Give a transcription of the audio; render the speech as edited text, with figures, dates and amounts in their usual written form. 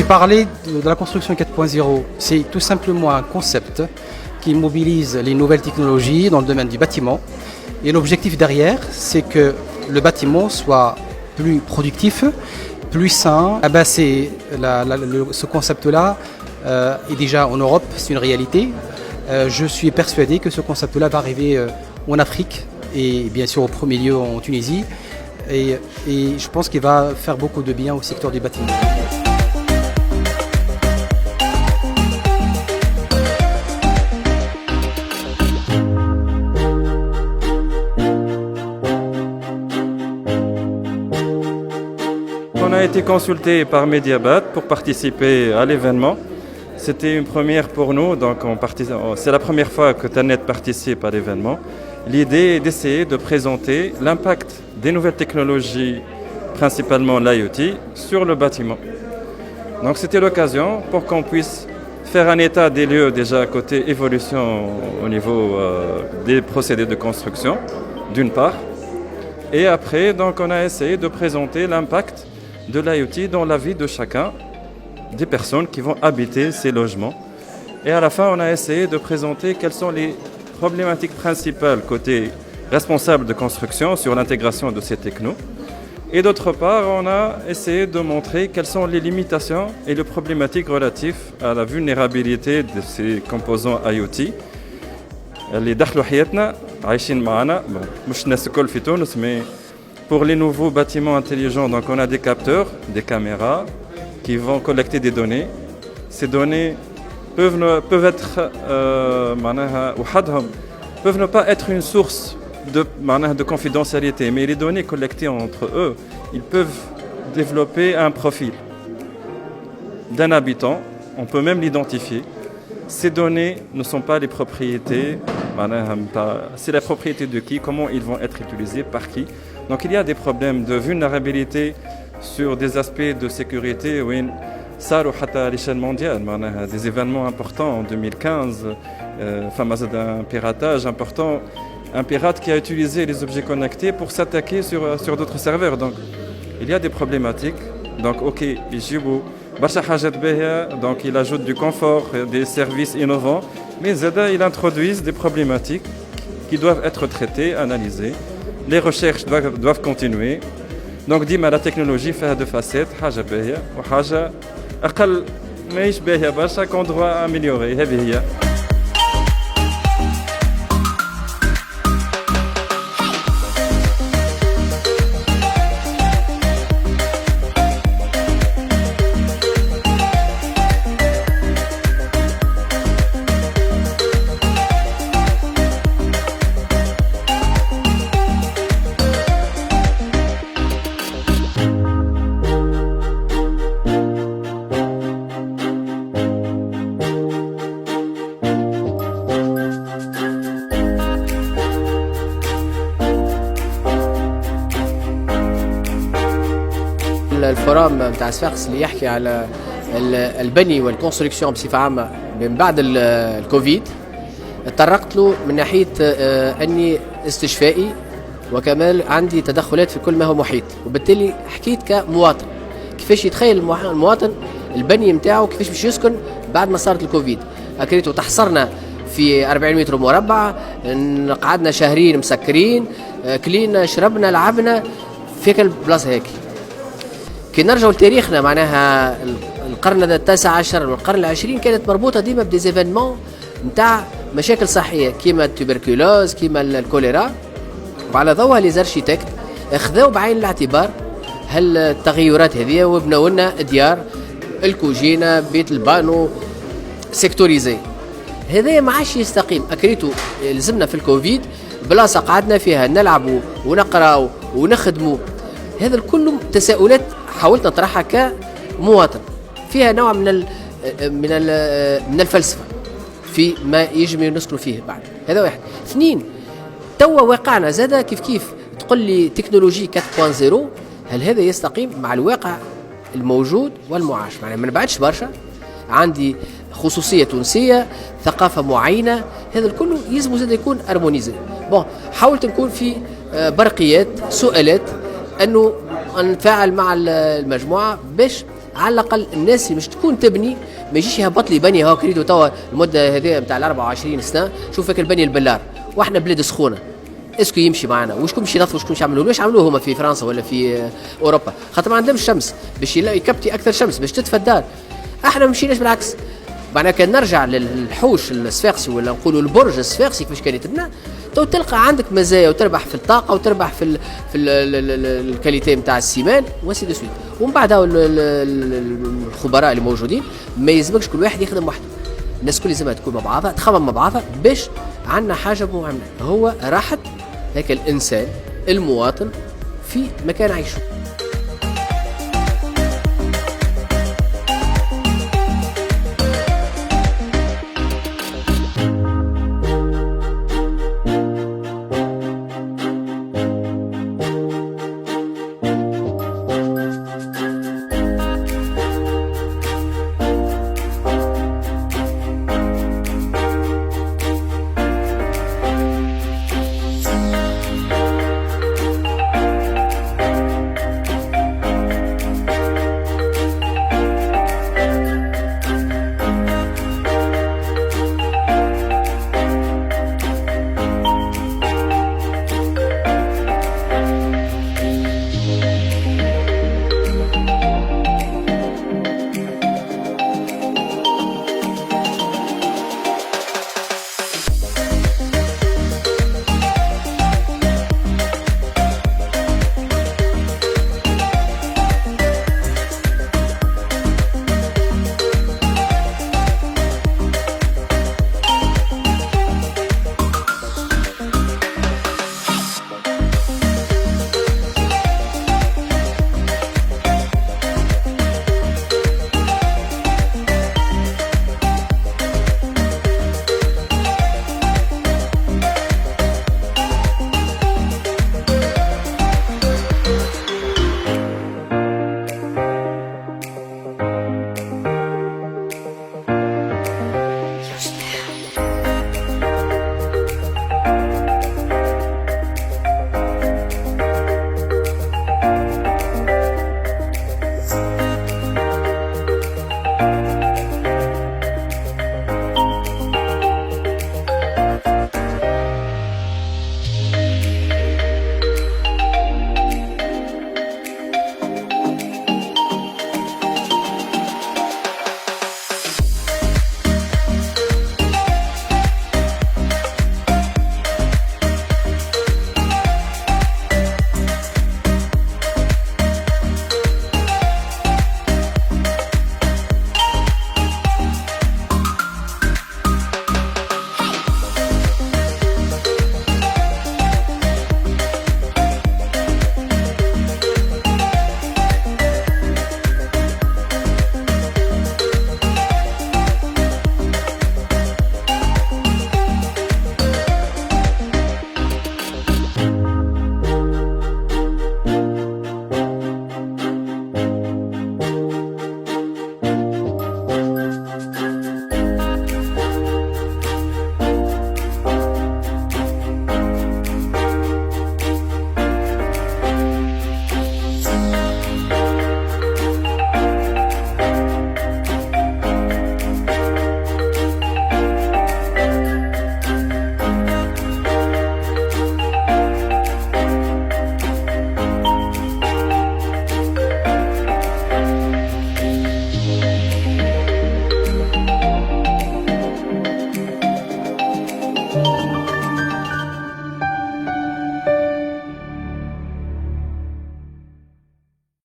J'ai parlé de la construction 4.0. C'est tout simplement un concept qui mobilise les nouvelles technologies dans le domaine du bâtiment. Et l'objectif derrière, c'est que le bâtiment soit plus productif, plus sain. Ce concept-là est déjà en Europe, c'est une réalité. Je suis persuadé que ce concept-là va arriver en Afrique et bien sûr au premier lieu en Tunisie. Et je pense qu'il va faire beaucoup de bien au secteur du bâtiment. On a été consulté par Mediabat pour participer à l'événement. C'était une première pour nous, donc c'est la première fois que Tanet participe à l'événement. L'idée est d'essayer de présenter l'impact des nouvelles technologies, principalement l'IoT, sur le bâtiment. Donc c'était l'occasion pour qu'on puisse faire un état des lieux déjà côté évolution au niveau des procédés de construction, d'une part. Et après, donc, on a essayé de présenter l'impact de l'IoT dans la vie de chacun des personnes qui vont habiter ces logements. Et à la fin, on a essayé de présenter quelles sont les problématiques principales côté responsable de construction sur l'intégration de ces technos. Et d'autre part, on a essayé de montrer quelles sont les limitations et les problématiques relatives à la vulnérabilité de ces composants IoT. اللي دخلوا حياتنا عايشين معنا مش الناس الكل في تونس mais pour les nouveaux bâtiments intelligents, donc on a des capteurs, des caméras qui vont collecter des données. Ces données peuvent ne pas être une source de confidentialité, mais les données collectées entre eux, ils peuvent développer un profil d'un habitant. On peut même l'identifier. Ces données ne sont pas les propriétés, c'est la propriété de qui, comment ils vont être utilisés, par qui. Donc il y a des problèmes de vulnérabilité sur des aspects de sécurité où à l'échelle mondiale, des événements importants en 2015, un piratage important, un pirate qui a utilisé les objets connectés pour s'attaquer sur d'autres serveurs. Donc il y a des problématiques. Donc ok, donc il ajoute du confort, des services innovants, mais Zada il introduisent des problématiques qui doivent être traitées, analysées. Les recherches doivent continuer. Donc ديما la technologie fait deux facettes, حاجة باهية وحاجة أقل ماهيش باهية برشا qu'on doit améliorer. هذه هي. الفورام نتاع صفاقس اللي يحكي على البني والكونستركسيون بصفه عامه من بعد الكوفيد تطرقت له من ناحيه اني استشفائي وكمان عندي تدخلات في كل ما هو محيط، وبالتالي حكيت كمواطن كيفاش يتخيل المواطن البني نتاعو كيفاش باش يسكن بعد ما صارت الكوفيد. اكريتو تحصرنا في 40 متر مربع، قعدنا شهرين مسكرين، كلينا شربنا لعبنا في كل بلاصه هيك. كي نرجعوا لتاريخنا معناها القرن التاسع عشر والقرن العشرين كانت مربوطه ديما بديزيفينمون نتاع مشاكل صحيه كيما التوبركلوز كيما الكوليرا، وعلى ضوءها لي زارشيتكت اخذوا بعين الاعتبار هالتغيرات هذه وبنوا لنا ديار الكوجينه بيت البانو سيكتوريزي. هذا ما عادش يستقيم. اكريتو لزمنا في الكوفيد بلاصه قعدنا فيها نلعبوا ونقراوا ونخدموا. هذا الكل تساؤلات حاولت نطرحها كمواطن فيها نوع من الفلسفه في ما يجب نسكن فيه بعد. هذا واحد. اثنين، توا واقعنا زاده كيف تقول لي تكنولوجي 4.0 هل هذا يستقيم مع الواقع الموجود والمعاش؟ معناها ما نبعدش برشا، عندي خصوصيه تونسيه، ثقافه معينه، هذا الكل يلزم زاد يكون ارمونيزي. بون حاولت نكون في برقيات سؤالات انه نتفاعل مع المجموعه باش على الاقل الناس اللي مش تكون تبني ما يجيش يهبط لي بني هاك ريدو توا المده هذه نتاع ال 24 سنه. شوف فيك البني البلار واحنا بلاد سخونه، اسكو يمشي معنا؟ وشكون باش ينظفوا؟ شكون باش يعملوا؟ ليش عملوه هما في فرنسا ولا في اوروبا؟ خاطر ما عندهمش شمس باش يكبتي اكثر شمس باش تدفى الدار. احنا ما مشيناش بالعكس. معناها كان نرجع للحوش الصفاقسي ولا نقولوا البرج الصفاقسي كيفاش كان يتبنى، تو تلقى عندك مزايا وتربح في الطاقه وتربح في الكاليتي نتاع السيمان وسي دو سويت. ومن بعد الخبراء اللي موجودين ما يلزمكش كل واحد يخدم وحده، الناس كل لازمها تكون مع بعضها تخمم مع بعضها باش عندنا حاجه مهمه هو راحه هيك الانسان المواطن في مكان عيشه.